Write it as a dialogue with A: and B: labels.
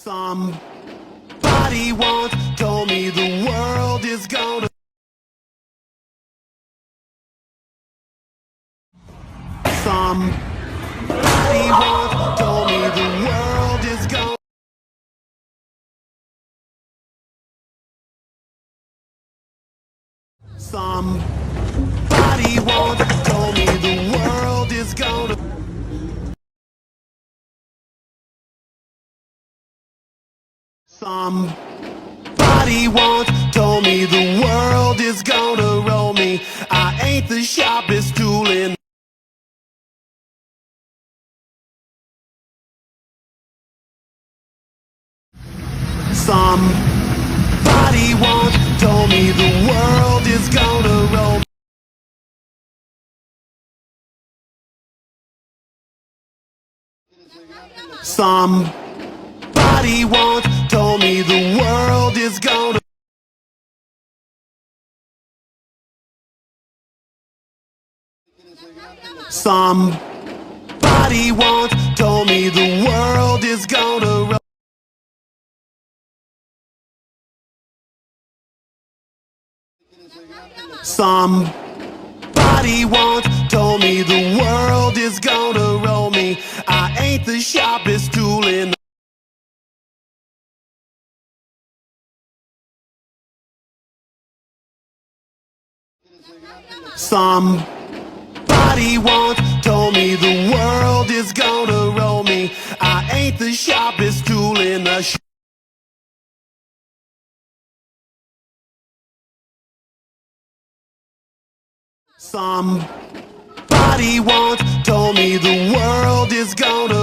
A: Somebody once told me the world is gonna. Somebody once told me the world is gonna. Somebody once told me the world is gonna. Somebody once told me the world is gonna roll me. I ain't the sharpest tool in. Somebody once told me the world is gonna roll me. Somebody once told me the world is gonna. Somebody once told me the world is gonna roll. Somebody once told me the world is gonna roll me. I ain't the sharpest tool in. Somebody once told me the world is gonna roll me. I ain't the sharpest tool in the. Somebody once told me the world is gonna